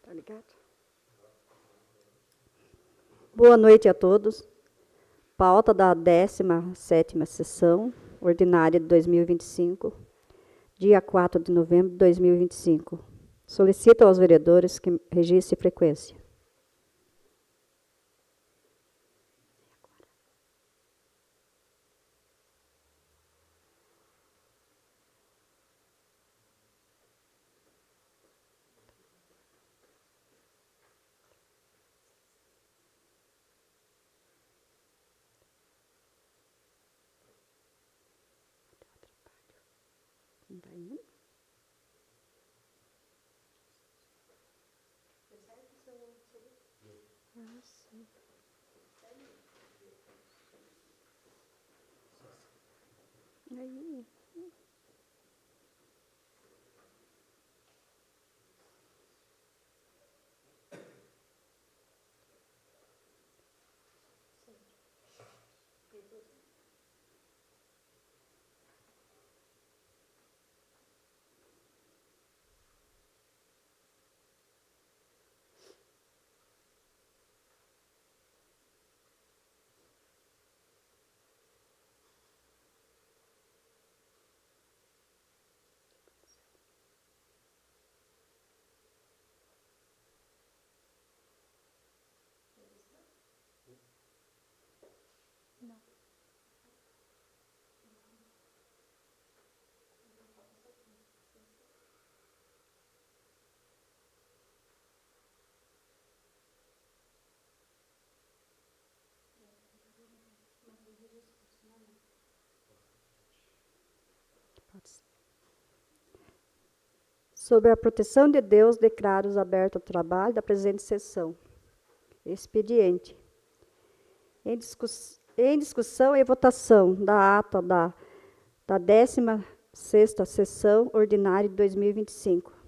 Tá ligado? Boa noite a todos. Pauta da 17ª sessão ordinária de 2025, dia 4 de novembro de 2025. Solicito aos vereadores que registrem frequência. Não tá indo? Ah, sim. Aí. Sob a proteção de Deus, declaro aberto o trabalho da presente sessão. Expediente. Em discussão e votação da ata da 16ª sessão ordinária de 2025.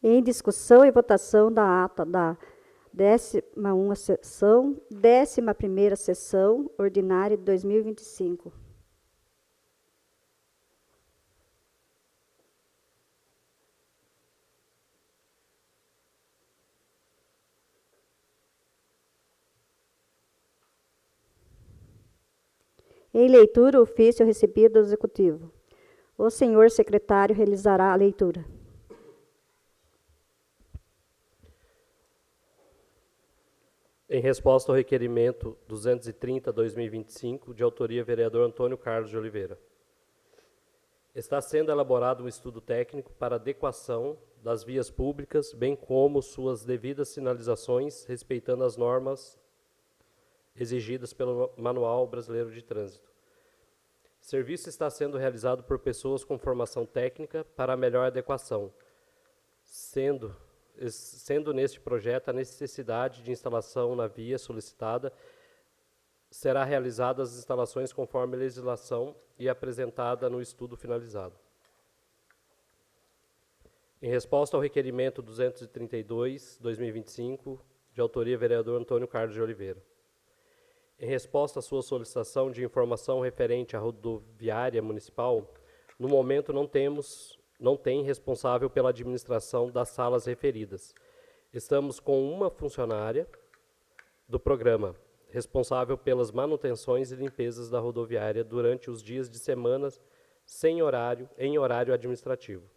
Em discussão e votação da ata da 11ª sessão, 11ª sessão ordinária de 2025. Em leitura, o ofício recebido do Executivo. O senhor secretário realizará a leitura. Em resposta ao requerimento 230/2025, de autoria vereador Antônio Carlos de Oliveira. Está sendo elaborado um estudo técnico para adequação das vias públicas, bem como suas devidas sinalizações, respeitando as normas exigidas pelo Manual Brasileiro de Trânsito. O serviço está sendo realizado por pessoas com formação técnica para a melhor adequação, sendo neste projeto a necessidade de instalação na via solicitada, será realizada as instalações conforme a legislação e apresentada no estudo finalizado. Em resposta ao requerimento 232/2025, de autoria vereador Antônio Carlos de Oliveira. Em resposta à sua solicitação de informação referente à rodoviária municipal, no momento não tem responsável pela administração das salas referidas. Estamos com uma funcionária do programa, responsável pelas manutenções e limpezas da rodoviária durante os dias de semanas em horário administrativo.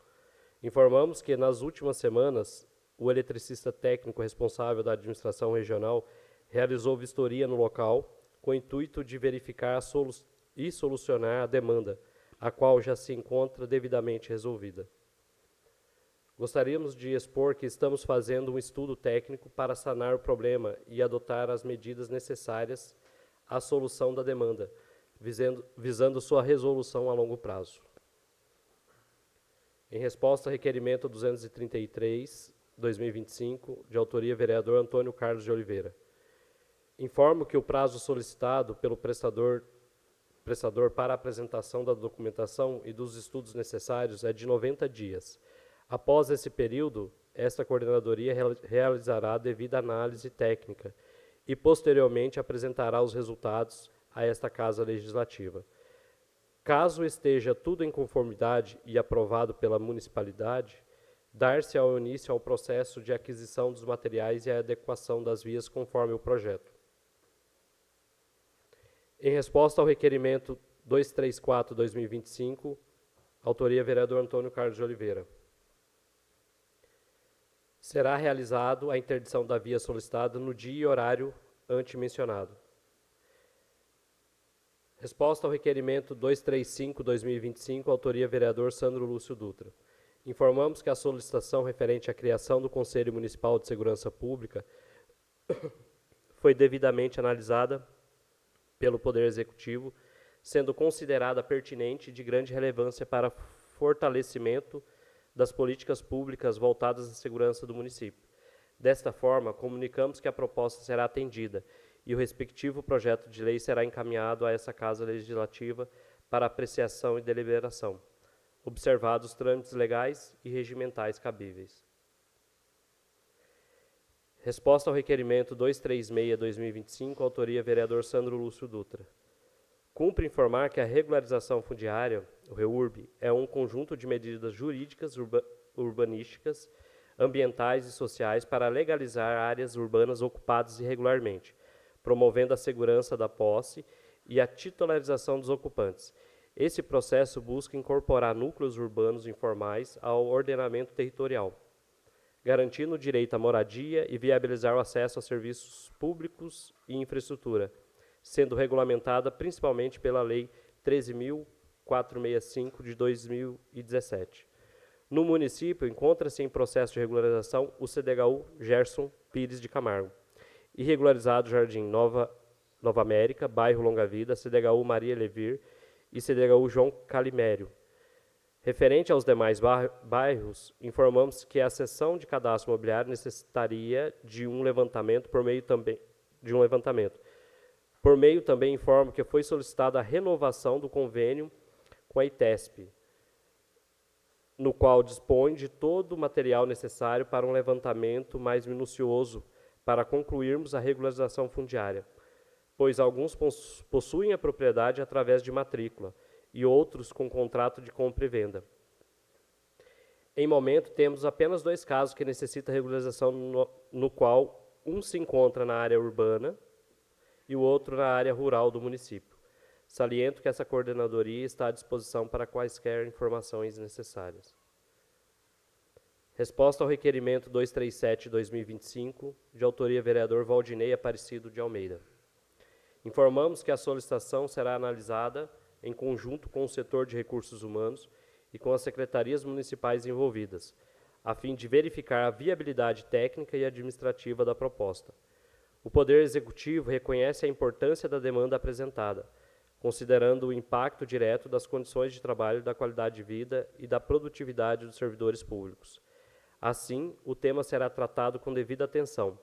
Informamos que, nas últimas semanas, o eletricista técnico responsável da administração regional realizou vistoria no local com o intuito de verificar e solucionar a demanda, a qual já se encontra devidamente resolvida. Gostaríamos de expor que estamos fazendo um estudo técnico para sanar o problema e adotar as medidas necessárias à solução da demanda, visando sua resolução a longo prazo. Em resposta ao requerimento 233/2025, de autoria vereador Antônio Carlos de Oliveira, informo que o prazo solicitado pelo prestador para a apresentação da documentação e dos estudos necessários é de 90 dias. Após esse período, esta coordenadoria realizará a devida análise técnica e, posteriormente, apresentará os resultados a esta Casa Legislativa. Caso esteja tudo em conformidade e aprovado pela municipalidade, dar-se ao início ao processo de aquisição dos materiais e a adequação das vias conforme o projeto. Em resposta ao requerimento 234/2025, autoria vereador Antônio Carlos de Oliveira, será realizado a interdição da via solicitada no dia e horário antemencionado. Resposta ao requerimento 235/2025, autoria vereador Sandro Lúcio Dutra. Informamos que a solicitação referente à criação do Conselho Municipal de Segurança Pública foi devidamente analisada pelo Poder Executivo, sendo considerada pertinente e de grande relevância para fortalecimento das políticas públicas voltadas à segurança do município. Desta forma, comunicamos que a proposta será atendida e o respectivo projeto de lei será encaminhado a essa Casa Legislativa para apreciação e deliberação, observados os trâmites legais e regimentais cabíveis. Resposta ao requerimento 236/2025, autoria vereador Sandro Lúcio Dutra. Cumpre informar que a regularização fundiária, o REURB, é um conjunto de medidas jurídicas, urbanísticas, ambientais e sociais para legalizar áreas urbanas ocupadas irregularmente, promovendo a segurança da posse e a titularização dos ocupantes. Esse processo busca incorporar núcleos urbanos informais ao ordenamento territorial, garantindo o direito à moradia e viabilizar o acesso a serviços públicos e infraestrutura, sendo regulamentada principalmente pela Lei 13.465 de 2017. No município, encontra-se em processo de regularização o CDHU Gerson Pires de Camargo, irregularizado Jardim Nova América, bairro Longa Vida, CDHU Maria Levir e CDHU João Calimério. Referente aos demais bairros, informamos que a seção de cadastro imobiliário necessitaria de um levantamento por meio também informo que foi solicitada a renovação do convênio com a ITESP, no qual dispõe de todo o material necessário para um levantamento mais minucioso para concluirmos a regularização fundiária, pois alguns possuem a propriedade através de matrícula e outros com contrato de compra e venda. Em momento, temos apenas 2 casos que necessitam regularização, no qual um se encontra na área urbana e o outro na área rural do município. Saliento que essa coordenadoria está à disposição para quaisquer informações necessárias. Resposta ao requerimento 237/2025, de autoria vereador Valdinei Aparecido de Almeida. Informamos que a solicitação será analisada em conjunto com o setor de recursos humanos e com as secretarias municipais envolvidas, a fim de verificar a viabilidade técnica e administrativa da proposta. O Poder Executivo reconhece a importância da demanda apresentada, considerando o impacto direto das condições de trabalho, da qualidade de vida e da produtividade dos servidores públicos. Assim, o tema será tratado com devida atenção,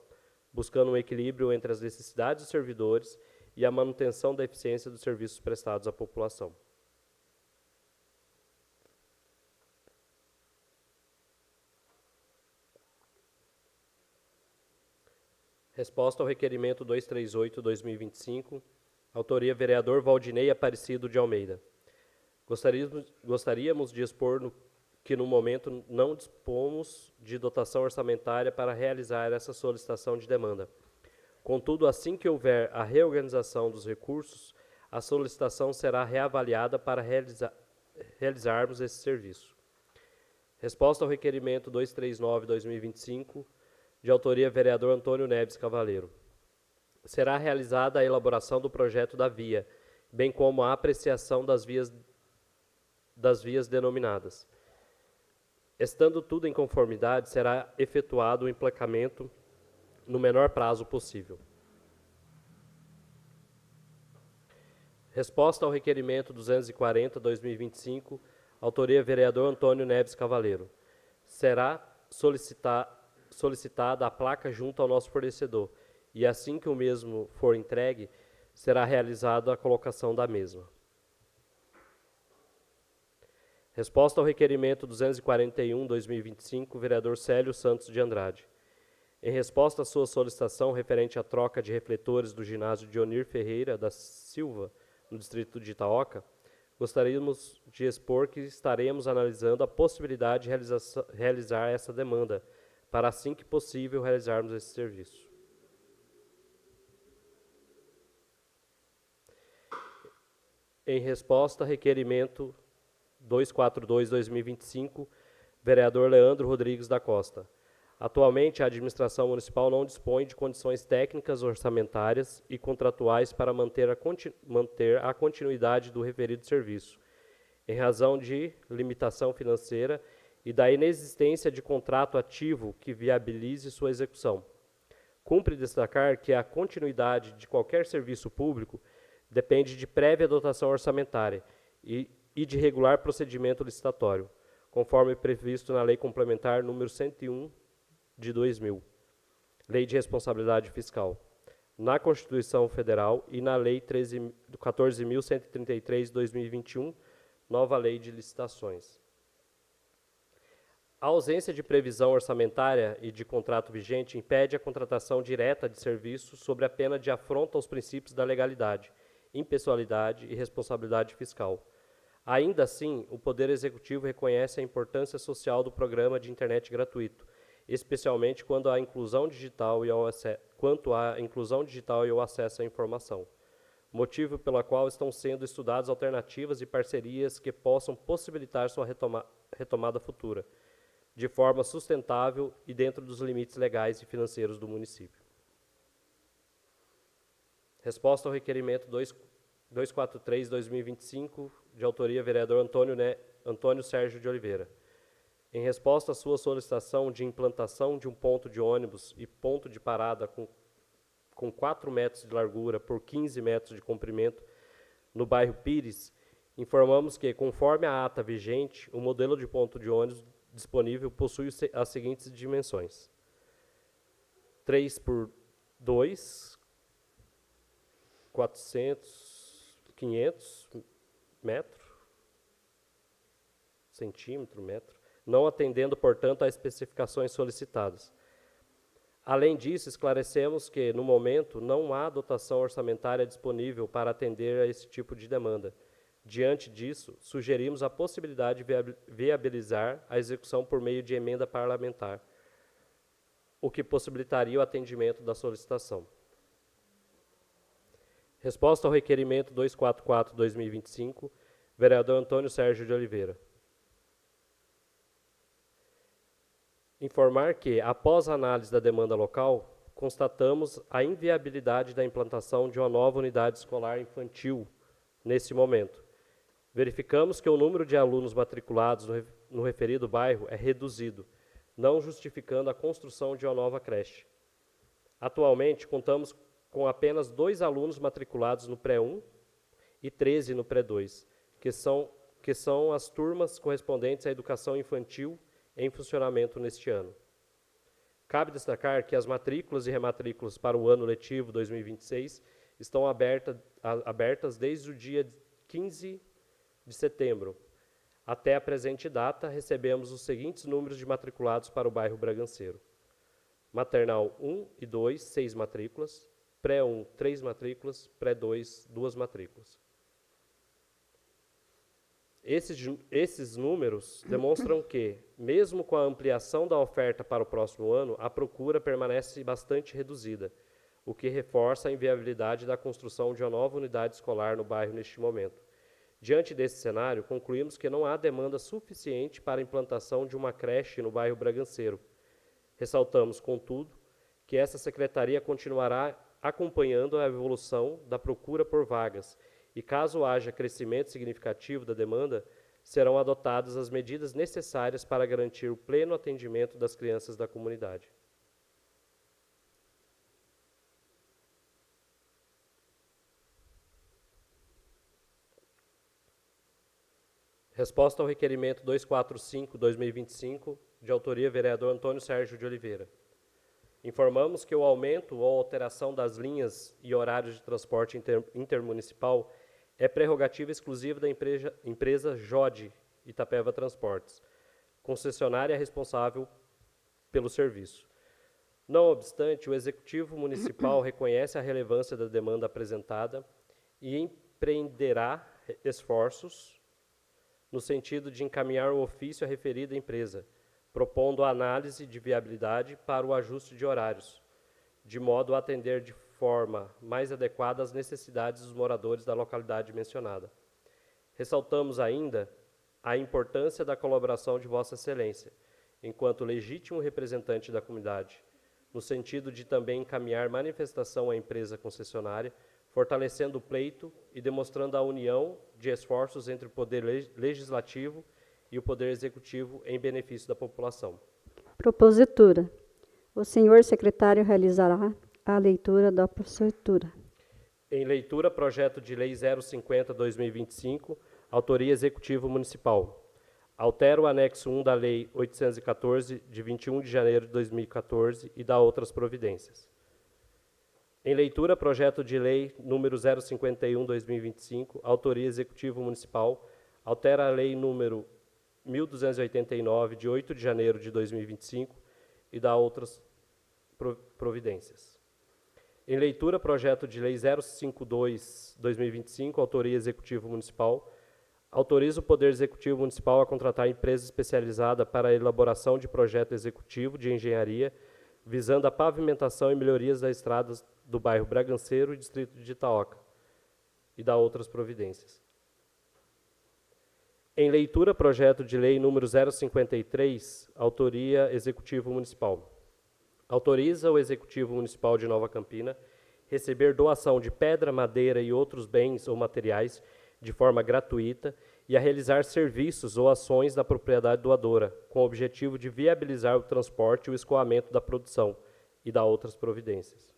buscando um equilíbrio entre as necessidades dos servidores e a manutenção da eficiência dos serviços prestados à população. Resposta ao requerimento 238/2025, autoria vereador Valdinei Aparecido de Almeida. Gostaríamos de expor que no momento não dispomos de dotação orçamentária para realizar essa solicitação de demanda, Contudo, assim que houver a reorganização dos recursos, a solicitação será reavaliada para realizarmos esse serviço. Resposta ao requerimento 239/2025, de autoria vereador Antônio Neves Cavaleiro. Será realizada a elaboração do projeto da via, bem como a apreciação das vias denominadas. Estando tudo em conformidade, será efetuado o emplacamento no menor prazo possível. Resposta ao requerimento 240/2025, autoria vereador Antônio Neves Cavaleiro. Será solicitada a placa junto ao nosso fornecedor e assim que o mesmo for entregue, será realizada a colocação da mesma. Resposta ao requerimento 241/2025, vereador Célio Santos de Andrade. Em resposta à sua solicitação referente à troca de refletores do ginásio Dionir Ferreira da Silva, no distrito de Itaoca, gostaríamos de expor que estaremos analisando a possibilidade de realizar essa demanda, para assim que possível realizarmos esse serviço. Em resposta ao requerimento 242/2025, vereador Leandro Rodrigues da Costa. Atualmente, a administração municipal não dispõe de condições técnicas, orçamentárias e contratuais para manter a continuidade do referido serviço, em razão de limitação financeira e da inexistência de contrato ativo que viabilize sua execução. Cumpre destacar que a continuidade de qualquer serviço público depende de prévia dotação orçamentária e de regular procedimento licitatório, conforme previsto na Lei Complementar número 101 de 2000, Lei de Responsabilidade Fiscal, na Constituição Federal e na Lei 14.133 de 2021, nova Lei de Licitações. A ausência de previsão orçamentária e de contrato vigente impede a contratação direta de serviços sob a pena de afronta aos princípios da legalidade, impessoalidade e responsabilidade fiscal. Ainda assim, o Poder Executivo reconhece a importância social do programa de internet gratuito, especialmente quanto à inclusão digital e ao acesso à informação, motivo pelo qual estão sendo estudadas alternativas e parcerias que possam possibilitar sua retomada futura, de forma sustentável e dentro dos limites legais e financeiros do município. Resposta ao requerimento 243/2025, de autoria vereador Antônio Sérgio de Oliveira. Em resposta à sua solicitação de implantação de um ponto de ônibus e ponto de parada com 4 metros de largura por 15 metros de comprimento no bairro Pires, informamos que, conforme a ata vigente, o modelo de ponto de ônibus disponível possui as seguintes dimensões: 3x2, 500 centímetro, não atendendo, portanto, às especificações solicitadas. Além disso, esclarecemos que, no momento, não há dotação orçamentária disponível para atender a esse tipo de demanda. Diante disso, sugerimos a possibilidade de viabilizar a execução por meio de emenda parlamentar, o que possibilitaria o atendimento da solicitação. Resposta ao requerimento 244/2025, vereador Antônio Sérgio de Oliveira. Informar que, após a análise da demanda local, constatamos a inviabilidade da implantação de uma nova unidade escolar infantil nesse momento. Verificamos que o número de alunos matriculados no referido bairro é reduzido, não justificando a construção de uma nova creche. Atualmente, contamos com apenas 2 alunos matriculados no pré-1 e 13 no pré-2, que são as turmas correspondentes à educação infantil em funcionamento neste ano. Cabe destacar que as matrículas e rematrículas para o ano letivo 2026 estão abertas desde o dia 15 de setembro. Até a presente data, recebemos os seguintes números de matriculados para o bairro Braganceiro: Maternal 1 e 2, 6 matrículas, Pré-1, 3 matrículas, Pré-2, 2 matrículas. Esses números demonstram que, mesmo com a ampliação da oferta para o próximo ano, a procura permanece bastante reduzida, o que reforça a inviabilidade da construção de uma nova unidade escolar no bairro neste momento. Diante desse cenário, concluímos que não há demanda suficiente para a implantação de uma creche no bairro Braganceiro. Ressaltamos, contudo, que essa secretaria continuará acompanhando a evolução da procura por vagas e, caso haja crescimento significativo da demanda, serão adotadas as medidas necessárias para garantir o pleno atendimento das crianças da comunidade. Resposta ao requerimento 245/2025, de autoria vereador Antônio Sérgio de Oliveira. Informamos que o aumento ou alteração das linhas e horários de transporte intermunicipal é prerrogativa exclusiva da empresa JOD Itapeva Transportes, concessionária responsável pelo serviço. Não obstante, o Executivo Municipal reconhece a relevância da demanda apresentada e empreenderá esforços no sentido de encaminhar o ofício à referida empresa, propondo a análise de viabilidade para o ajuste de horários, de modo a atender de forma mais adequada às necessidades dos moradores da localidade mencionada. Ressaltamos ainda a importância da colaboração de Vossa Excelência, enquanto legítimo representante da comunidade, no sentido de também encaminhar manifestação à empresa concessionária, fortalecendo o pleito e demonstrando a união de esforços entre o Poder Legislativo e o Poder Executivo em benefício da população. Propositura. O senhor secretário realizará a leitura da propositura. Em leitura, projeto de lei 050/2025, autoria Executivo Municipal. Altera o anexo 1 da Lei 814, de 21 de janeiro de 2014, e dá outras providências. Em leitura, projeto de lei número 051/2025, autoria Executivo Municipal, altera a lei número 1289, de 8 de janeiro de 2025, e dá outras providências. Em leitura, projeto de lei 052/2025, autoria Executivo Municipal, autoriza o Poder Executivo Municipal a contratar empresa especializada para a elaboração de projeto executivo de engenharia, visando a pavimentação e melhorias das estradas do bairro Braganceiro e distrito de Itaoca, e dá outras providências. Em leitura, projeto de lei número 053, autoria Executivo Municipal. Autoriza o Executivo Municipal de Nova Campina receber doação de pedra, madeira e outros bens ou materiais de forma gratuita e a realizar serviços ou ações da propriedade doadora, com o objetivo de viabilizar o transporte e o escoamento da produção, e dá outras providências.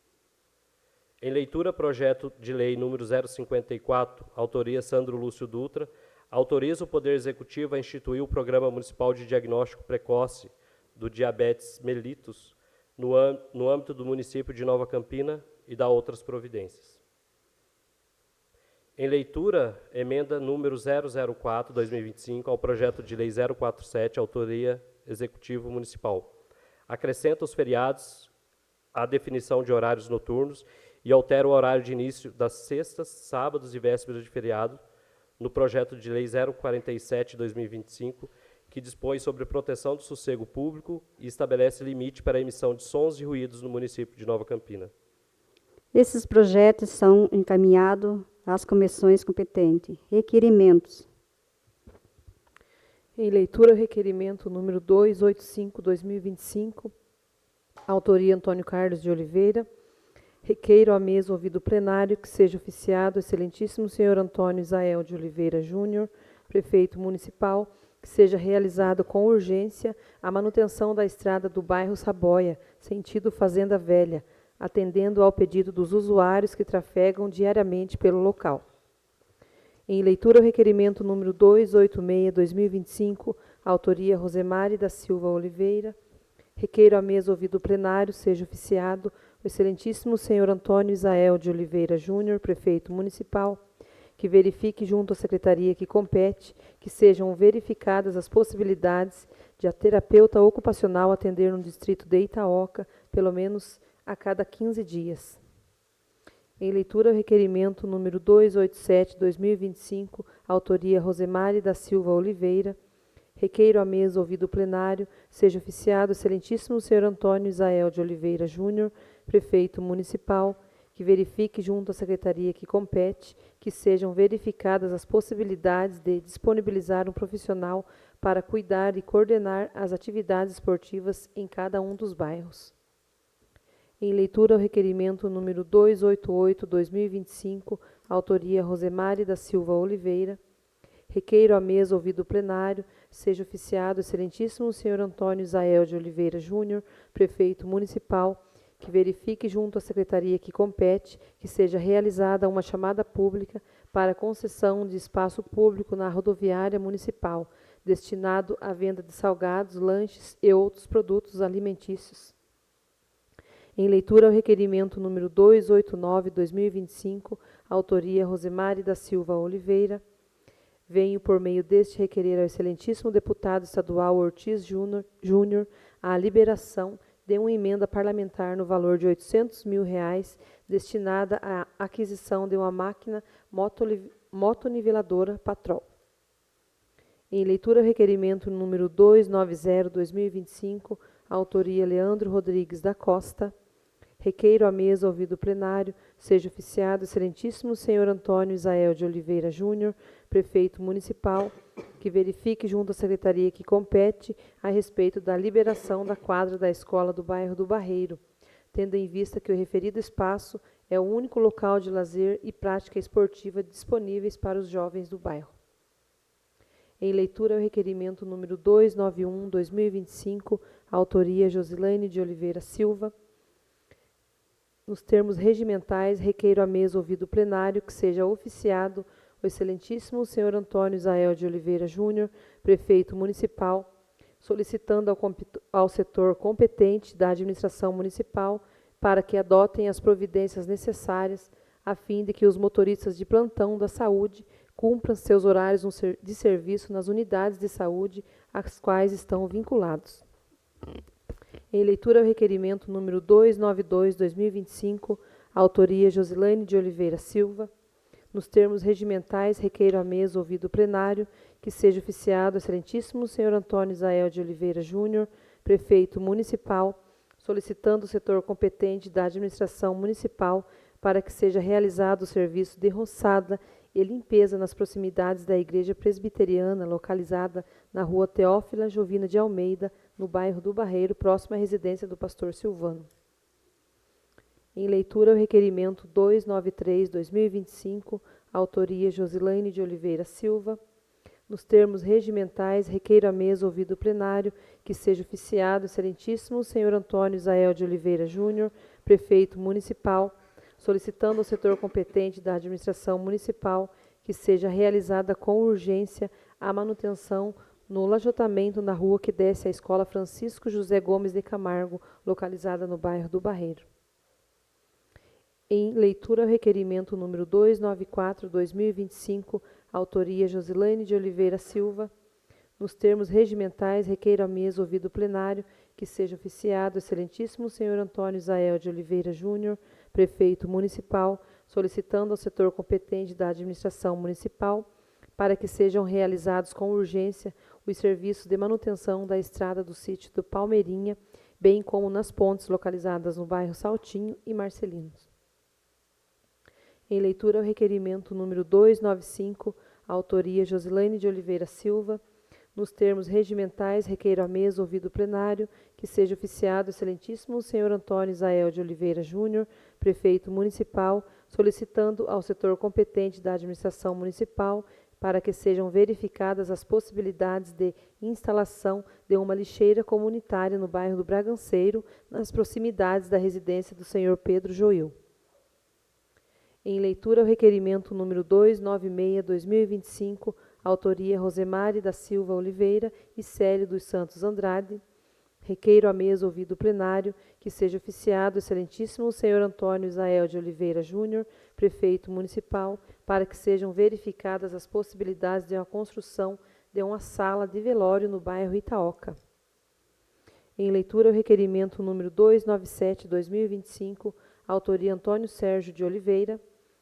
Em leitura, projeto de lei número 054, autoria Sandro Lúcio Dutra, autoriza o Poder Executivo a instituir o Programa Municipal de Diagnóstico Precoce do Diabetes mellitus no âmbito do município de Nova Campina, e dá outras providências. Em leitura, emenda número 004/2025 ao projeto de lei 047, autoria Executivo Municipal. Acrescenta os feriados à definição de horários noturnos e altera o horário de início das sextas, sábados e vésperas de feriado no projeto de lei 047/2025, que dispõe sobre proteção do sossego público e estabelece limite para a emissão de sons e ruídos no município de Nova Campina. Esses projetos são encaminhados às comissões competentes. Requerimentos. Em leitura, requerimento número 285/2025, autoria Antônio Carlos de Oliveira. Requeiro à mesa ouvido plenário que seja oficiado o excelentíssimo senhor Antônio Isael de Oliveira Júnior, prefeito municipal, que seja realizado com urgência a manutenção da estrada do bairro Saboia, sentido Fazenda Velha, atendendo ao pedido dos usuários que trafegam diariamente pelo local. Em leitura, o requerimento número 286/2025, autoria Rosemary da Silva Oliveira. Requeiro à mesa ouvido plenário seja oficiado o excelentíssimo senhor Antônio Isael de Oliveira Júnior, prefeito municipal, que verifique junto à secretaria que compete que sejam verificadas as possibilidades de a terapeuta ocupacional atender no distrito de Itaoca, pelo menos a cada 15 dias. Em leitura, o requerimento número 287/2025, autoria Rosemary da Silva Oliveira. Requeiro à mesa ouvido plenário seja oficiado o excelentíssimo senhor Antônio Isael de Oliveira Júnior, prefeito municipal, que verifique junto à secretaria que compete que sejam verificadas as possibilidades de disponibilizar um profissional para cuidar e coordenar as atividades esportivas em cada um dos bairros. Em leitura ao requerimento número 288/2025, autoria Rosemary da Silva Oliveira, requeiro à mesa ouvido o plenário, seja oficiado o excelentíssimo senhor Antônio Isael de Oliveira Júnior, prefeito municipal, que verifique junto à secretaria que compete que seja realizada uma chamada pública para concessão de espaço público na rodoviária municipal, destinado à venda de salgados, lanches e outros produtos alimentícios. Em leitura ao requerimento número 289/2025, autoria Rosemary da Silva Oliveira, venho por meio deste requerer ao excelentíssimo deputado estadual Ortiz Júnior a liberação de uma emenda parlamentar no valor de R$ 800 mil destinada à aquisição de uma máquina motoniveladora Patrol. Em leitura ao requerimento número 290/2025, autoria Leandro Rodrigues da Costa, requeiro à mesa ouvido o plenário, seja oficiado o excelentíssimo senhor Antônio Isael de Oliveira Júnior, prefeito municipal, que verifique junto à secretaria que compete a respeito da liberação da quadra da escola do bairro do Barreiro, tendo em vista que o referido espaço é o único local de lazer e prática esportiva disponíveis para os jovens do bairro. Em leitura ao requerimento número 291/2025, autoria Josilane de Oliveira Silva, nos termos regimentais, requeiro à mesa ouvido o plenário que seja oficiado o excelentíssimo senhor Antônio Isael de Oliveira Júnior, prefeito municipal, solicitando ao setor competente da administração municipal para que adotem as providências necessárias a fim de que os motoristas de plantão da saúde cumpram seus horários de serviço nas unidades de saúde às quais estão vinculados. Em leitura ao requerimento número 292/2025, autoria Josilane de Oliveira Silva, nos termos regimentais, requeiro à mesa ouvido o plenário que seja oficiado o excelentíssimo senhor Antônio Isael de Oliveira Júnior, prefeito municipal, solicitando o setor competente da administração municipal para que seja realizado o serviço de roçada e limpeza nas proximidades da igreja presbiteriana localizada na rua Teófila Jovina de Almeida, no bairro do Barreiro, próximo à residência do pastor Silvano. Em leitura ao requerimento 293/2025, autoria Josilane de Oliveira Silva, nos termos regimentais, requeiro à mesa ouvido o plenário que seja oficiado o excelentíssimo senhor Antônio Isael de Oliveira Júnior, prefeito municipal, solicitando ao setor competente da administração municipal que seja realizada com urgência a manutenção no lajotamento na rua que desce à Escola Francisco José Gomes de Camargo, localizada no bairro do Barreiro. Em leitura ao requerimento número 294/2025, autoria Josilane de Oliveira Silva, nos termos regimentais, requeiro à mesa ouvido o plenário que seja oficiado o excelentíssimo senhor Antônio Isael de Oliveira Júnior, prefeito municipal, solicitando ao setor competente da administração municipal para que sejam realizados com urgência os serviços de manutenção da estrada do sítio do Palmeirinha, bem como nas pontes localizadas no bairro Saltinho e Marcelinos. Em leitura ao requerimento número 295, autoria Josilane de Oliveira Silva, nos termos regimentais, requeiro à mesa ouvido o plenário que seja oficiado o excelentíssimo senhor Antônio Isael de Oliveira Júnior, prefeito municipal, solicitando ao setor competente da administração municipal para que sejam verificadas as possibilidades de instalação de uma lixeira comunitária no bairro do Braganceiro, nas proximidades da residência do senhor Pedro Joil. Em leitura ao requerimento número 296/2025, autoria Rosemary da Silva Oliveira e Célio dos Santos Andrade, requeiro à mesa ouvido o plenário que seja oficiado o excelentíssimo senhor Antônio Isael de Oliveira Júnior, prefeito municipal, para que sejam verificadas as possibilidades de uma construção de uma sala de velório no bairro Itaoca. Em leitura ao requerimento número 297/2025, autoria Antônio Sérgio de Oliveira,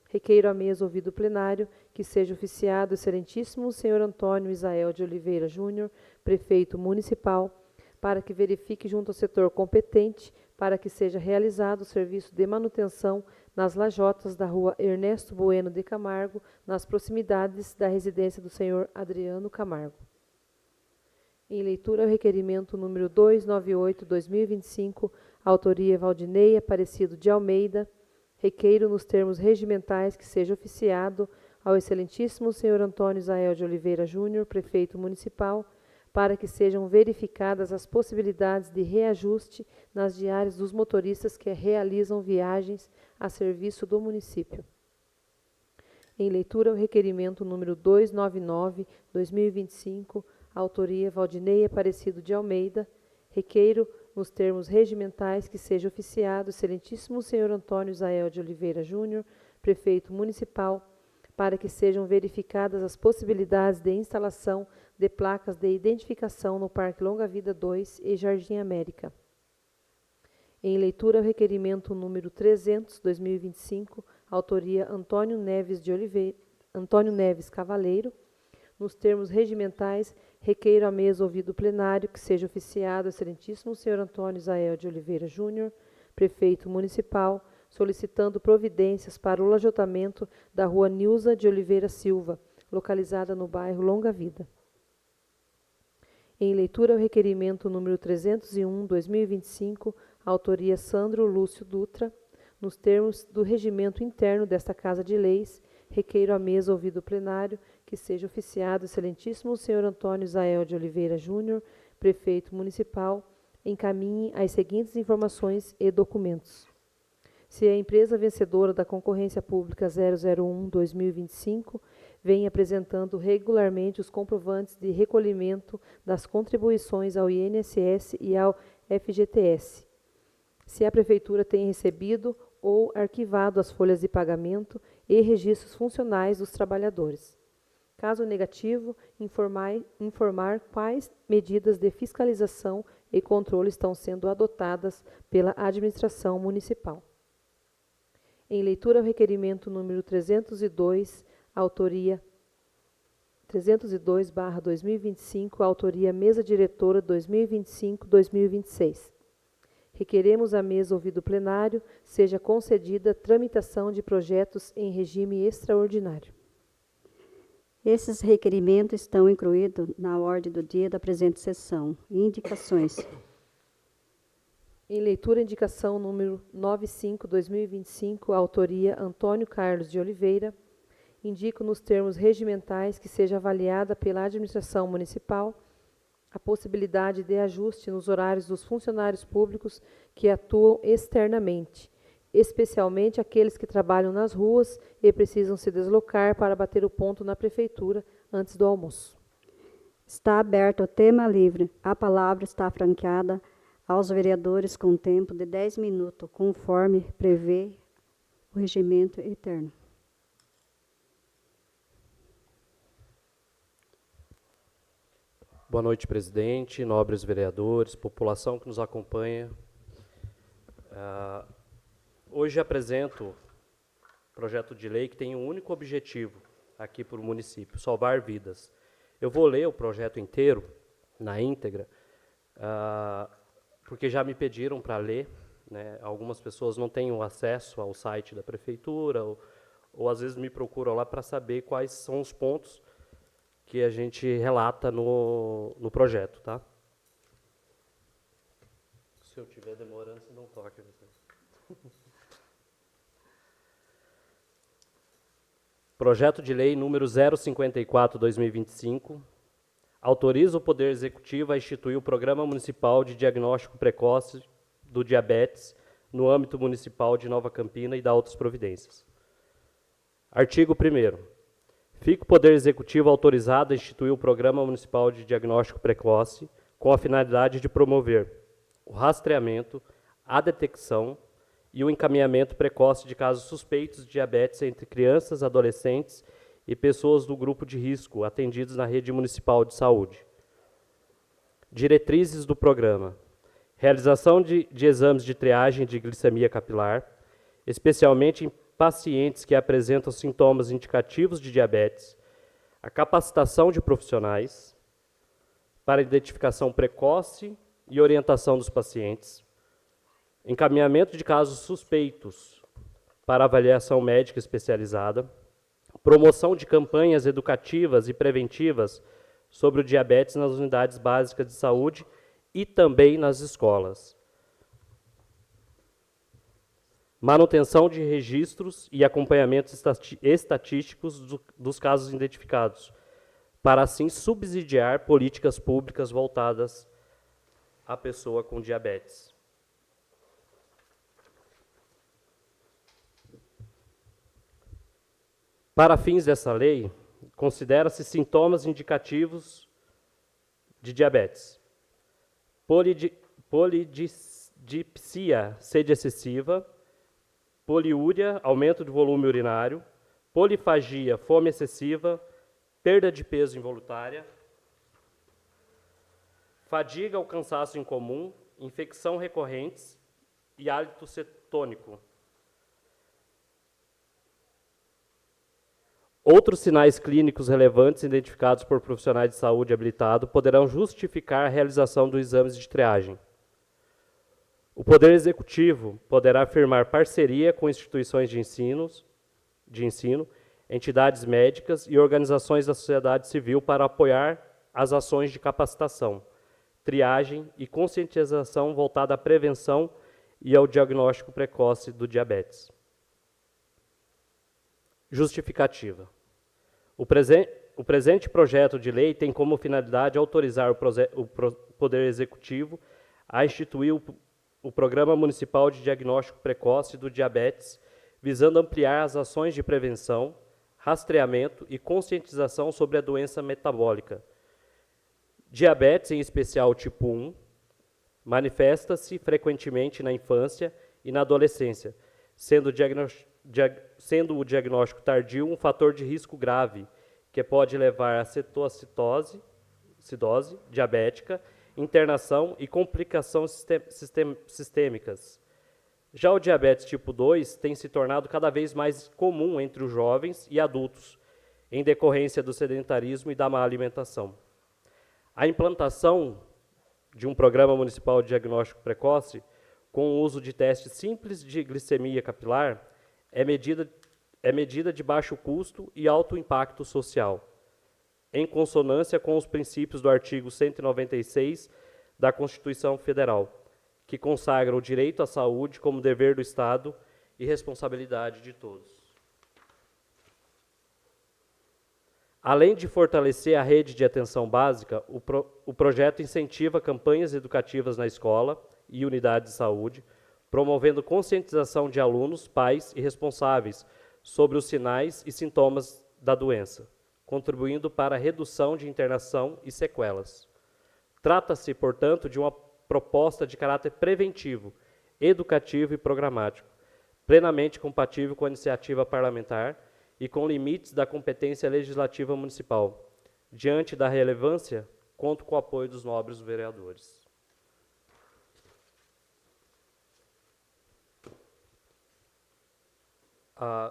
requeiro à mesa ouvido o plenário que seja oficiado o excelentíssimo senhor Antônio Isael de Oliveira Júnior, prefeito municipal, para que verifique junto ao setor competente para que seja realizado o serviço de manutenção nas lajotas da rua Ernesto Bueno de Camargo, nas proximidades da residência do senhor Adriano Camargo. Em leitura, o requerimento número 298/2025, autoria Valdinei Aparecido de Almeida, requeiro nos termos regimentais que seja oficiado ao excelentíssimo senhor Antônio Isael de Oliveira Júnior, prefeito municipal, para que sejam verificadas as possibilidades de reajuste nas diárias dos motoristas que realizam viagens a serviço do município. Em leitura, o requerimento número 299/2025, autoria Valdinei Aparecido de Almeida, requeiro, nos termos regimentais, que seja oficiado o excelentíssimo senhor Antônio Isael de Oliveira Júnior, prefeito municipal, para que sejam verificadas as possibilidades de instalação de placas de identificação no Parque Longa Vida 2 e Jardim América. Em leitura, o requerimento número 300/2025, autoria Antônio Neves Cavaleiro, nos termos regimentais, requeiro à mesa ouvido plenário que seja oficiado o excelentíssimo senhor Antônio Isael de Oliveira Júnior, prefeito municipal, solicitando providências para o lajotamento da rua Nilza de Oliveira Silva, localizada no bairro Longa Vida. Em leitura, o requerimento número 301/2025, autoria Sandro Lúcio Dutra, nos termos do regimento interno desta Casa de Leis, requeiro à mesa ouvido plenário que seja oficiado o excelentíssimo senhor Antônio Isael de Oliveira Júnior, prefeito municipal, encaminhe as seguintes informações e documentos. Se a empresa vencedora da concorrência pública 001/2025 vem apresentando regularmente os comprovantes de recolhimento das contribuições ao INSS e ao FGTS. Se a Prefeitura tem recebido ou arquivado as folhas de pagamento e registros funcionais dos trabalhadores. Caso negativo, informar quais medidas de fiscalização e controle estão sendo adotadas pela administração municipal. Em leitura, o requerimento número 302, autoria 302/2025, autoria Mesa Diretora 2025-2026. Requeremos à mesa ouvido plenário seja concedida tramitação de projetos em regime extraordinário. Esses requerimentos estão incluídos na ordem do dia da presente sessão. Indicações. Em leitura, indicação número 95/2025, autoria Antônio Carlos de Oliveira. Indico nos termos regimentais que seja avaliada pela administração municipal a possibilidade de ajuste nos horários dos funcionários públicos que atuam externamente, especialmente aqueles que trabalham nas ruas e precisam se deslocar para bater o ponto na prefeitura antes do almoço. Está aberto o tema livre. A palavra está franqueada aos vereadores com tempo de 10 minutos, conforme prevê o regimento interno. Boa noite, presidente, nobres vereadores, população que nos acompanha. Hoje apresento um projeto de lei que tem um único objetivo aqui para o município, salvar vidas. Eu vou ler o projeto inteiro, na íntegra, porque já me pediram para ler, né? Algumas pessoas não têm acesso ao site da prefeitura, ou às vezes me procuram lá para saber quais são os pontos que a gente relata no projeto, tá? Se eu estiver demorando, você não toque. Projeto de lei número 054/2025 autoriza o Poder Executivo a instituir o Programa Municipal de Diagnóstico Precoce do Diabetes no âmbito municipal de Nova Campina e dá outras providências. Artigo 1º. Fica o Poder Executivo autorizado a instituir o Programa Municipal de Diagnóstico Precoce com a finalidade de promover o rastreamento, a detecção e o encaminhamento precoce de casos suspeitos de diabetes entre crianças, adolescentes e pessoas do grupo de risco atendidos na rede municipal de saúde. Diretrizes do programa. Realização de exames de triagem de glicemia capilar, especialmente em pacientes que apresentam sintomas indicativos de diabetes, a capacitação de profissionais para identificação precoce e orientação dos pacientes, encaminhamento de casos suspeitos para avaliação médica especializada, promoção de campanhas educativas e preventivas sobre o diabetes nas unidades básicas de saúde e também nas escolas. Manutenção de registros e acompanhamentos estatísticos dos casos identificados, para assim subsidiar políticas públicas voltadas à pessoa com diabetes. Para fins dessa lei, considera-se sintomas indicativos de diabetes: polidipsia, sede excessiva; poliúria, aumento de volume urinário; polifagia, fome excessiva; perda de peso involuntária; fadiga ou cansaço incomum; infecção recorrentes e hálito cetônico. Outros sinais clínicos relevantes identificados por profissionais de saúde habilitados poderão justificar a realização dos exames de triagem. O Poder Executivo poderá firmar parceria com instituições de ensino, entidades médicas e organizações da sociedade civil para apoiar as ações de capacitação, triagem e conscientização voltada à prevenção e ao diagnóstico precoce do diabetes. Justificativa. O presente projeto de lei tem como finalidade autorizar o Poder Executivo a instituir o Programa Municipal de Diagnóstico Precoce do Diabetes, visando ampliar as ações de prevenção, rastreamento e conscientização sobre a doença metabólica. Diabetes, em especial tipo 1, manifesta-se frequentemente na infância e na adolescência, sendo o diagnóstico tardio um fator de risco grave, que pode levar a cetoacidose diabética, internação e complicações sistêmicas. Já o diabetes tipo 2 tem se tornado cada vez mais comum entre os jovens e adultos, em decorrência do sedentarismo e da má alimentação. A implantação de um programa municipal de diagnóstico precoce, com o uso de testes simples de glicemia capilar, é medida de baixo custo e alto impacto social, em consonância com os princípios do artigo 196 da Constituição Federal, que consagra o direito à saúde como dever do Estado e responsabilidade de todos. Além de fortalecer a rede de atenção básica, o projeto incentiva campanhas educativas na escola e unidades de saúde, promovendo conscientização de alunos, pais e responsáveis sobre os sinais e sintomas da doença, contribuindo para a redução de internação e sequelas. Trata-se, portanto, de uma proposta de caráter preventivo, educativo e programático, plenamente compatível com a iniciativa parlamentar e com limites da competência legislativa municipal. Diante da relevância, conto com o apoio dos nobres vereadores.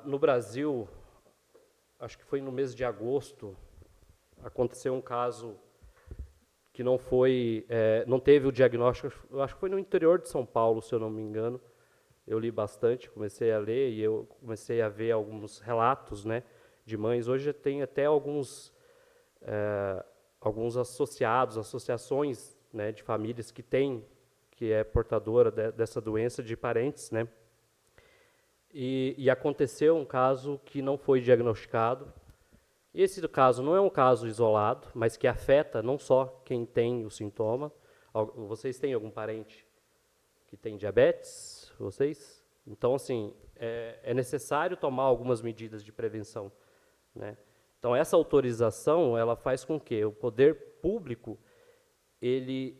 No Brasil, acho que foi no mês de agosto, aconteceu um caso que não teve o diagnóstico, acho que foi no interior de São Paulo, se eu não me engano. Eu li bastante, comecei a ler e eu comecei a ver alguns relatos, né, de mães. Hoje tem até alguns associações, né, de famílias que é portadora dessa doença, de parentes, né. E aconteceu um caso que não foi diagnosticado. Esse caso não é um caso isolado, mas que afeta não só quem tem o sintoma. Vocês têm algum parente que tem diabetes? Vocês? Então, assim, é necessário tomar algumas medidas de prevenção, né? Então, essa autorização, ela faz com que o poder público ele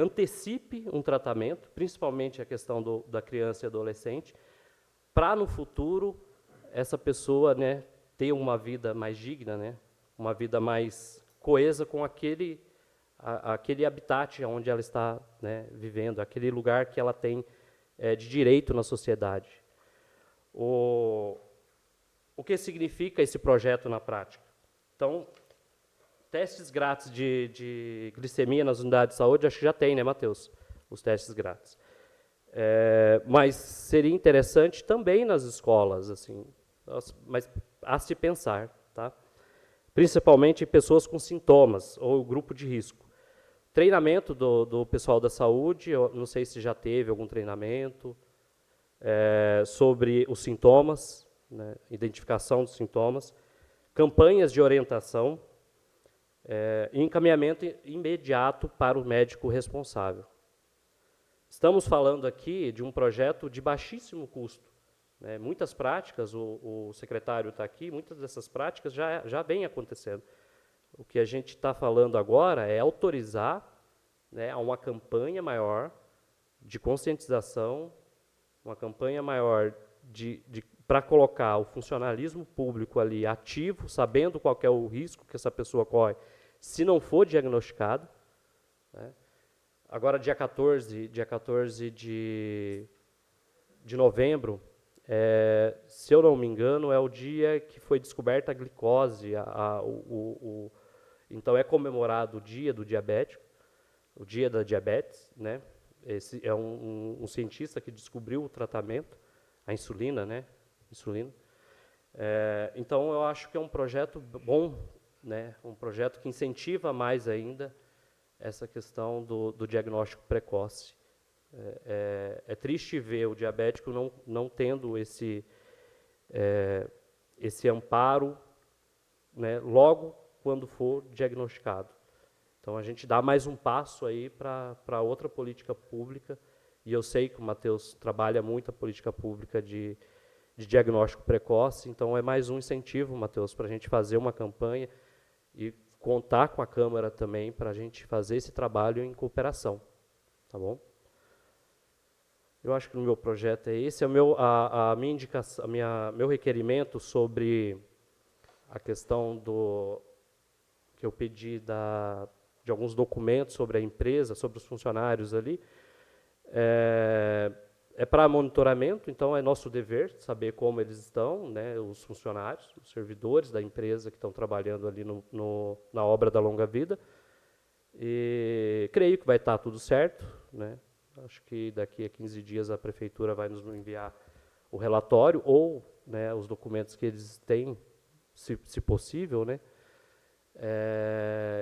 antecipe um tratamento, principalmente a questão da criança e adolescente, para no futuro essa pessoa, né, ter uma vida mais digna, né, uma vida mais coesa com aquele habitat onde ela está, né, vivendo, aquele lugar que ela tem de direito na sociedade. O que significa esse projeto na prática? Então, testes grátis de glicemia nas unidades de saúde, acho que já tem, né, Matheus? Os testes grátis. Mas seria interessante também nas escolas, assim, mas a se pensar, tá? Principalmente em pessoas com sintomas ou grupo de risco. Treinamento do pessoal da saúde, eu não sei se já teve algum treinamento sobre os sintomas, né, identificação dos sintomas, campanhas de orientação e encaminhamento imediato para o médico responsável. Estamos falando aqui de um projeto de baixíssimo custo. Né? Muitas práticas, o secretário está aqui, muitas dessas práticas já vêm acontecendo. O que a gente está falando agora é autorizar, né, uma campanha maior de conscientização, uma campanha maior para colocar o funcionalismo público ali ativo, sabendo qual que é o risco que essa pessoa corre, se não for diagnosticado. Né? Agora, dia 14 de novembro, se eu não me engano, é o dia que foi descoberta a glicose. Então, é comemorado o dia do diabético, o dia da diabetes. Né? Esse é um cientista que descobriu o tratamento, a insulina, né? Insulina. Então, eu acho que é um projeto bom, né? Um projeto que incentiva mais ainda essa questão do diagnóstico precoce. É triste ver o diabético não tendo esse amparo, né, logo quando for diagnosticado. Então, a gente dá mais um passo aí para outra política pública, e eu sei que o Matheus trabalha muito a política pública de diagnóstico precoce, então é mais um incentivo, Matheus, para a gente fazer uma campanha e contar com a Câmara também para a gente fazer esse trabalho em cooperação, tá bom? Eu acho que o meu projeto é esse, a minha indicação, meu requerimento sobre a questão que eu pedi de alguns documentos sobre a empresa, sobre os funcionários ali, é para monitoramento, então é nosso dever saber como eles estão, né, os funcionários, os servidores da empresa que estão trabalhando ali na obra da longa vida. E creio que vai estar tudo certo, né? Acho que daqui a 15 dias a prefeitura vai nos enviar o relatório ou, né, os documentos que eles têm, se possível, né?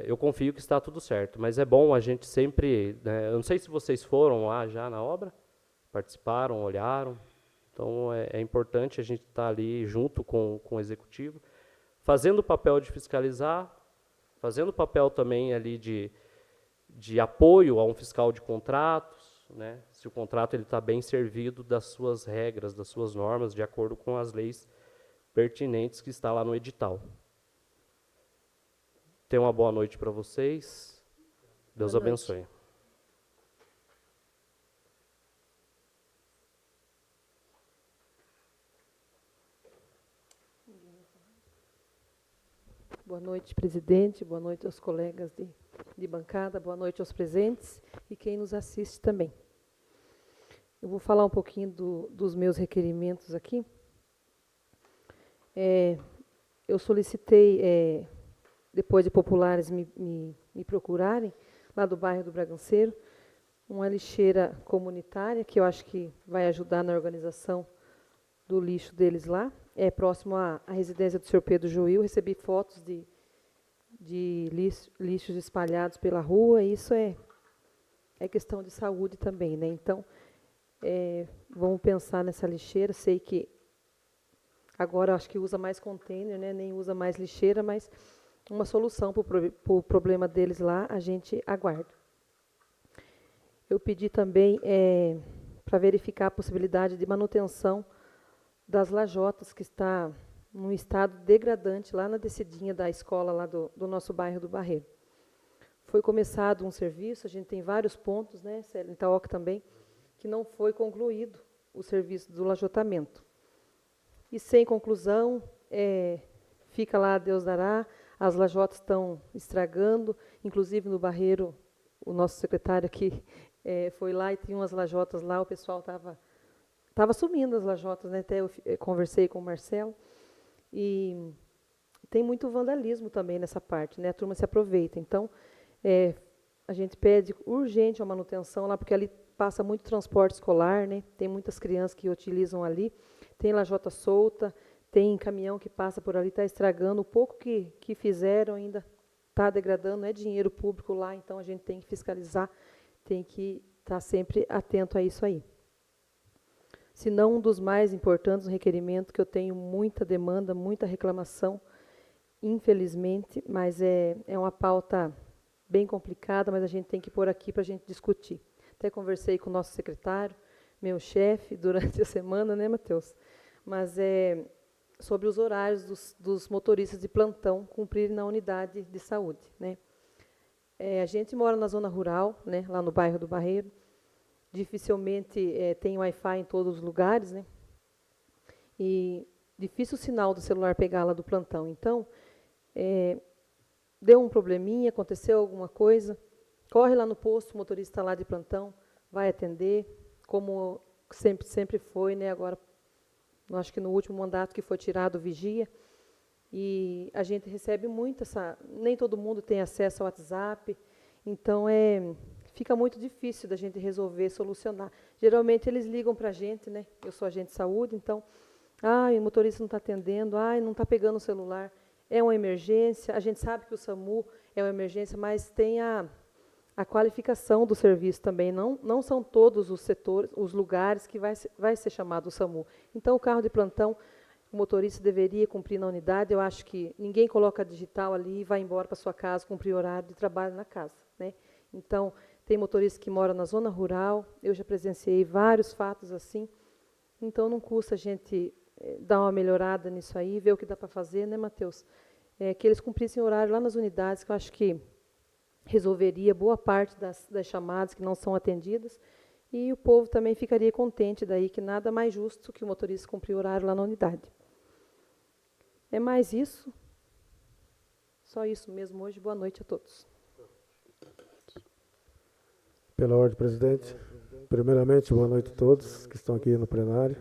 Eu confio que está tudo certo, mas é bom a gente sempre, né, eu não sei se vocês foram lá já na obra, participaram, olharam, então é importante a gente estar ali junto com o executivo, fazendo o papel de fiscalizar, fazendo o papel também ali de apoio a um fiscal de contratos, né, se o contrato está bem servido das suas regras, das suas normas, de acordo com as leis pertinentes que está lá no edital. Tenham uma boa noite para vocês. Deus abençoe. Boa noite, presidente. Boa noite aos colegas de bancada. Boa noite aos presentes e quem nos assiste também. Eu vou falar um pouquinho dos meus requerimentos aqui. Eu solicitei, depois de populares me procurarem, lá do bairro do Braganceiro, uma lixeira comunitária, que eu acho que vai ajudar na organização do lixo deles lá. É próximo à residência do Sr. Pedro Joil. Recebi fotos de lixos espalhados pela rua. E isso é questão de saúde também, né? Então, vamos pensar nessa lixeira. Sei que agora acho que usa mais container, né? Nem usa mais lixeira, mas uma solução para o problema deles lá, a gente aguarda. Eu pedi também para verificar a possibilidade de manutenção das lajotas, que está num estado degradante lá na descidinha da escola lá do nosso bairro do Barreiro. Foi começado um serviço, a gente tem vários pontos, né, em Itaoca também, que não foi concluído o serviço do lajotamento. E sem conclusão, fica lá, Deus dará, as lajotas estão estragando, inclusive no Barreiro, o nosso secretário aqui foi lá e tinha umas lajotas lá, o pessoal estava sumindo as lajotas, né? Até eu conversei com o Marcelo, e tem muito vandalismo também nessa parte, né? A turma se aproveita. Então, a gente pede urgente a manutenção lá, porque ali passa muito transporte escolar, né? Tem muitas crianças que utilizam ali. Tem lajota solta, tem caminhão que passa por ali, está estragando. O pouco que fizeram ainda está degradando, é dinheiro público lá, então a gente tem que fiscalizar, tem que estar sempre atento a isso aí. Se não um dos mais importantes, um requerimento que eu tenho muita demanda, muita reclamação, infelizmente, mas é uma pauta bem complicada, mas a gente tem que pôr aqui para a gente discutir. Até conversei com o nosso secretário, meu chefe, durante a semana, né, Matheus? Mas é sobre os horários dos motoristas de plantão cumprirem na unidade de saúde, né? A gente mora na zona rural, né, lá no bairro do Barreiro. Dificilmente tem Wi-Fi em todos os lugares, né? E difícil o sinal do celular pegar lá do plantão. Então, deu um probleminha, aconteceu alguma coisa, corre lá no posto, o motorista está lá de plantão, vai atender, como sempre foi, né? Agora, acho que no último mandato que foi tirado o vigia, e a gente recebe muito nem todo mundo tem acesso ao WhatsApp, então fica muito difícil da gente resolver, solucionar. Geralmente eles ligam para a gente, né? Eu sou agente de saúde, então, o motorista não está atendendo, não está pegando o celular, é uma emergência. A gente sabe que o SAMU é uma emergência, mas tem a qualificação do serviço também. Não são todos os setores, os lugares que vai ser chamado o SAMU. Então, o carro de plantão, o motorista deveria cumprir na unidade. Eu acho que ninguém coloca digital ali e vai embora para sua casa, cumprir horário de trabalho na casa, né? Então, tem motorista que mora na zona rural, eu já presenciei vários fatos assim, então não custa a gente dar uma melhorada nisso aí, ver o que dá para fazer, né, Matheus? Que eles cumprissem horário lá nas unidades, que eu acho que resolveria boa parte das chamadas que não são atendidas, e o povo também ficaria contente daí, que nada mais justo que o motorista cumprir horário lá na unidade. É mais isso, só isso mesmo hoje. Boa noite a todos. Pela ordem, presidente. Primeiramente, boa noite a todos que estão aqui no plenário.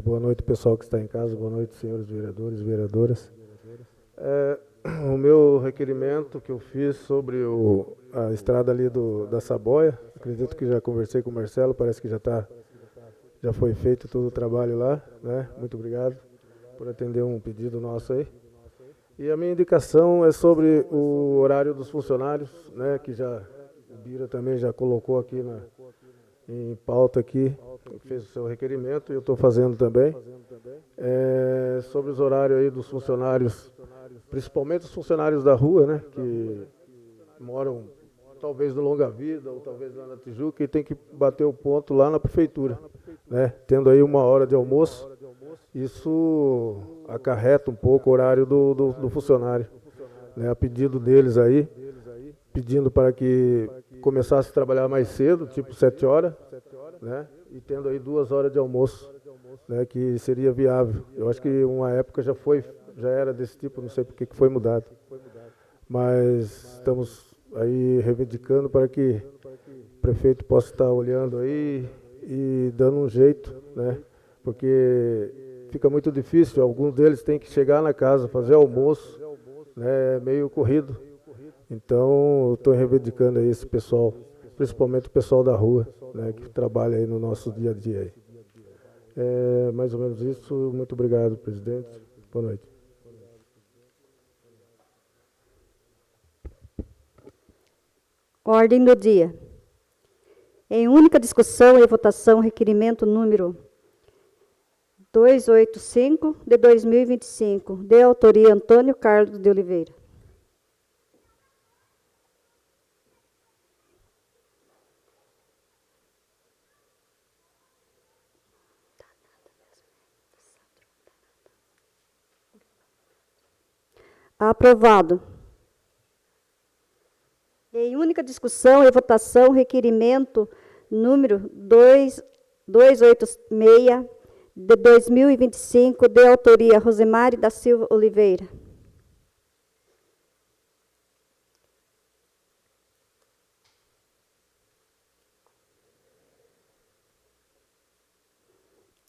Boa noite, pessoal que está em casa. Boa noite, senhores vereadores e vereadoras. O meu requerimento que eu fiz sobre a estrada ali da Saboia, acredito que já conversei com o Marcelo, parece que já foi feito todo o trabalho lá, né? Muito obrigado por atender um pedido nosso aí. E a minha indicação é sobre o horário dos funcionários, né? Que o Bira também já colocou aqui em pauta aqui, fez o seu requerimento e eu estou fazendo também. Sobre os horários aí dos funcionários, principalmente os funcionários da rua, né? Que moram talvez no Longa Vida ou talvez lá na Tijuca, e tem que bater o ponto lá na prefeitura, né? Tendo aí 1 hora de almoço, isso acarreta um pouco o horário do funcionário, né? A pedido deles aí, pedindo para que começasse a trabalhar mais cedo, tipo 7 horas, né? E tendo aí 2 horas de almoço, né? Que seria viável. Eu acho que uma época já era desse tipo, não sei por que foi mudado. Mas estamos aí reivindicando para que o prefeito possa estar olhando aí e dando um jeito, né? Porque fica muito difícil, alguns deles têm que chegar na casa, fazer almoço, né? Meio corrido. Então, eu estou reivindicando aí esse pessoal, principalmente o pessoal da rua, né, que trabalha aí no nosso dia a dia. Aí. Mais ou menos isso. Muito obrigado, presidente. Boa noite. Ordem do dia. Em única discussão e votação, requerimento número 285 de 2025, de autoria Antônio Carlos de Oliveira. Aprovado. Em única discussão e votação, requerimento número 286 de 2025, de autoria Rosemary da Silva Oliveira.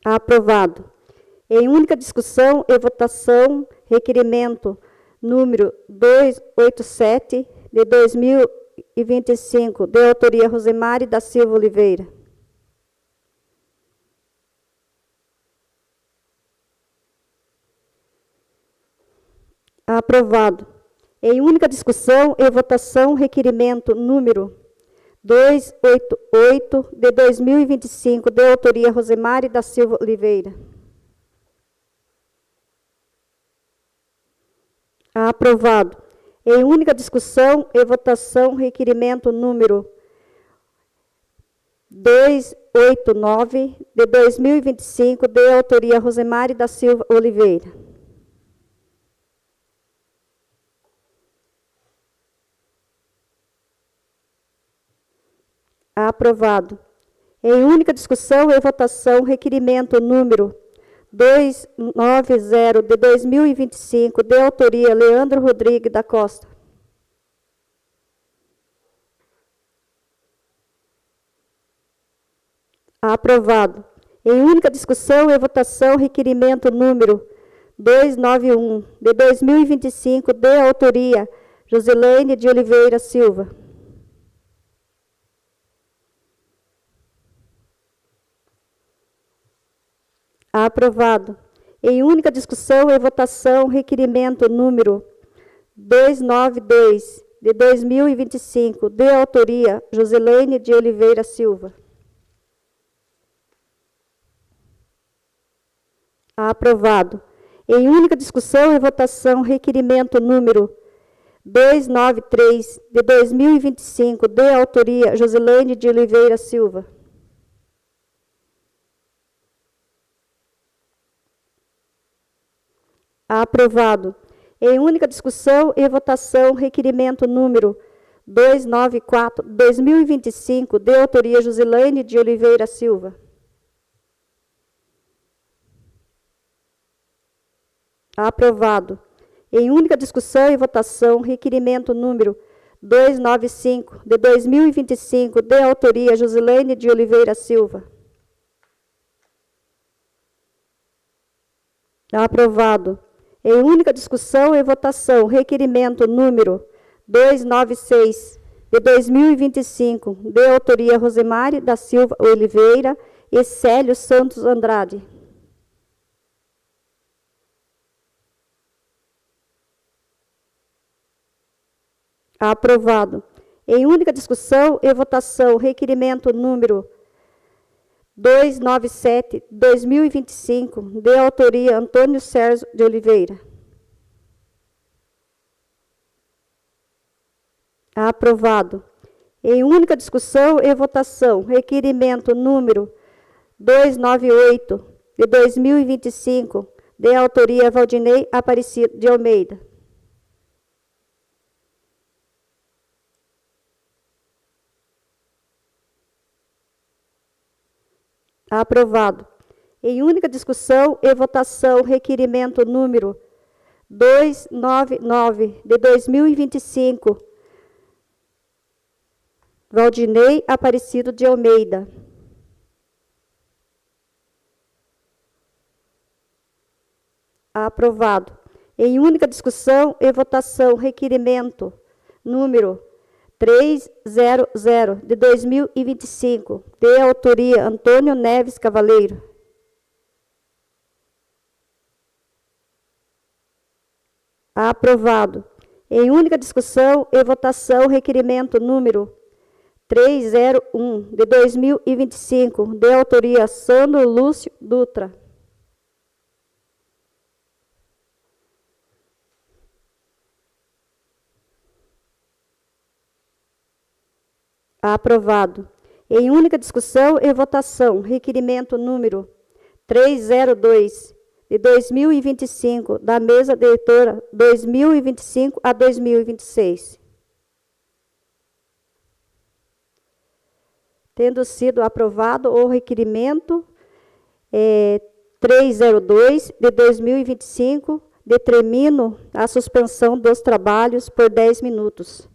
Aprovado. Em única discussão e votação, requerimento número 287 de 2025, de autoria Rosemary da Silva Oliveira. Aprovado. Em única discussão e votação, requerimento número 288, de 2025, de autoria Rosemary da Silva Oliveira. Aprovado. Em única discussão e votação, requerimento número 289, de 2025, de autoria Rosemary da Silva Oliveira. Aprovado. Em única discussão e votação, requerimento número 290, de 2025, de autoria Leandro Rodrigues da Costa. Aprovado. Em única discussão e votação, requerimento número 291, de 2025, de autoria Josileine de Oliveira Silva. Aprovado. Em única discussão e votação, requerimento número 292, de 2025, de autoria Josileine de Oliveira Silva. Aprovado. Em única discussão e votação, requerimento número 293, de 2025, de autoria Josileine de Oliveira Silva. Aprovado. Em única discussão e votação, requerimento número 294, 2025, de autoria Josileine de Oliveira Silva. Aprovado. Em única discussão e votação, requerimento número 295, de 2025, de autoria Josileine de Oliveira Silva. Aprovado. Em única discussão e votação, requerimento número 296, de 2025, de autoria Rosemary da Silva Oliveira e Célio Santos Andrade. Aprovado. Em única discussão e votação, requerimento número 297, 2025, de autoria Antônio Sérgio de Oliveira. Aprovado. Em única discussão e votação, requerimento número 298, de 2025, de autoria Valdinei Aparecido de Almeida. Aprovado. Em única discussão e votação, requerimento número 299, de 2025, Valdinei Aparecido de Almeida. Aprovado. Em única discussão e votação, requerimento número 300, de 2025, de autoria Antônio Neves Cavaleiro. Aprovado. Em única discussão e votação, requerimento número 301, de 2025, de autoria Sandro Lúcio Dutra. Aprovado. Em única discussão e votação, requerimento número 302, de 2025, da mesa diretora 2025 a 2026. Tendo sido aprovado o requerimento 302 de 2025, determino a suspensão dos trabalhos por 10 minutos.